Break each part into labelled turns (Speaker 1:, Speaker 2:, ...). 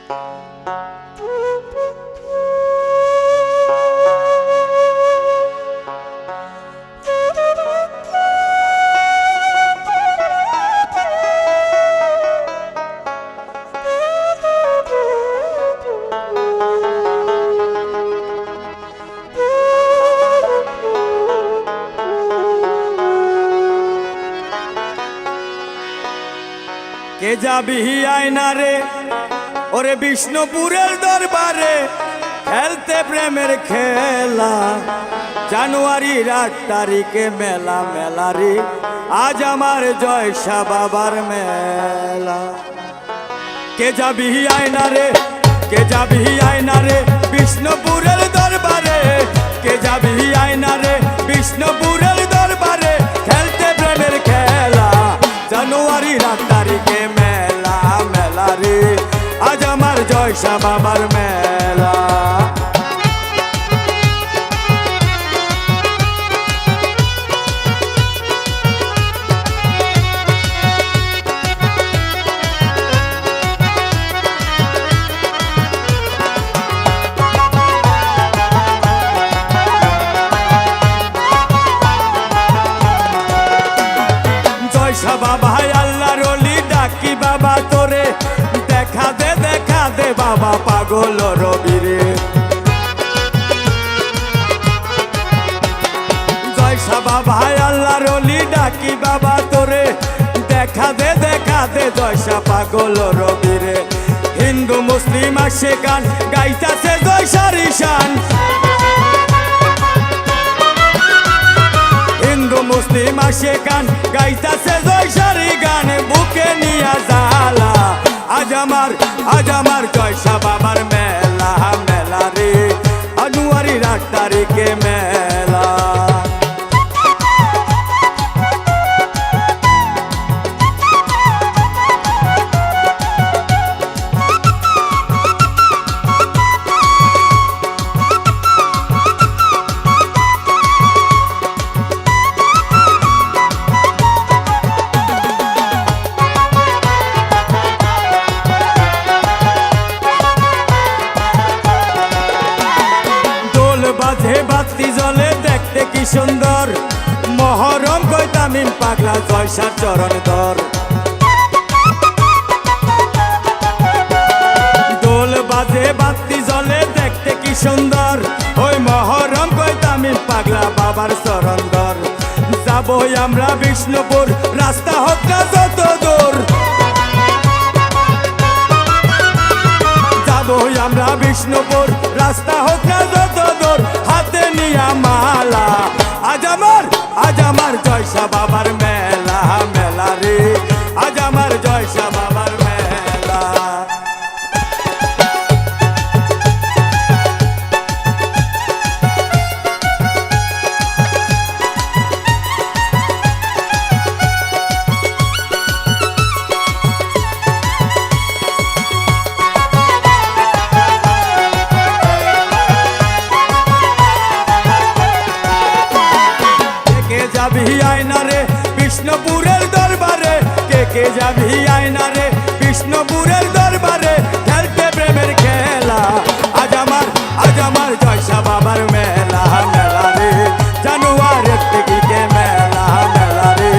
Speaker 1: কে যাবি আয়না রে ওরে বিষ্ণুপুরের দরবারে খেলতে প্রেমের খেলা জানুয়ারির 8 তারিখে মেলা মেলা রে আজ আমার জয়সা বাবার মেলা। কে যাবি আয়না রে কে যাবি আয়না রে বিষ্ণুপুরের দরবারে কে যাবি আয়না রে বিষ্ণুপুরের দরবারে খেলতে প্রেমের খেলা জানুয়ারির 8 তারিখে মেলা মেলা রে আজ আমার জয়সা বাবার মেলা। জয়সা বাবা আল্লাহর ওলি ডাকি বাবা তোরে দেখা দে বাবা পাগল রবিরে। জয়সা বাবা আল্লাহর ওলি ডাকি বাবা তোরে দেখা দে জয়সা পাগল রবিরে। হিন্দু মুসলিম আসে গান গাইতাছে জয়সার ঈশান হিন্দু মুসলিম আসে গান গাইতাছে জয়সারি গান বুকে নিয়া জালা আজ আমার জয়সা বাবার মেলা মেলা রে জানুয়ারির 8 তারিখে মেলা। বাজে বাতি জলে দেখতে কি সুন্দর মহরম কই তামিম পাগলা জয়সার চরণ ধর। দোল বাজে বাতি জলে দেখতে কি সুন্দর ওই মহরম কই তামিম পাগলা বাবার চরণ ধর। যাবো আমরা বিষ্ণুপুর রাস্তা হোক না যত দূর যাবো আমরা বিষ্ণুপুর রাস্তা হোক না যত দূর হাতে নিয়া মালা আজ আমার জয়সা বাবার মেলা মেলা রে আজ আমার জয়সা বাবার মেলা। যাবি আয়না রে বিষ্ণুপুরের দরবারে কে যাবি আয়না রে বিষ্ণুপুরের দরবারে খেলতে প্রেমের খেলা আজ আমার জয়সা বাবার মেলা মেলা রে জানুয়ারির 8 তারিখে মেলা মেলা রে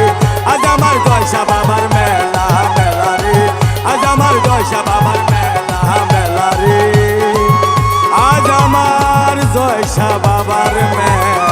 Speaker 1: আজ আমার জয়সা বাবার মেলা মেলা রে আজ আমার জয়সা বাবার মেলা মেলা রে আজ আমার জয়সা বাবার মেলা।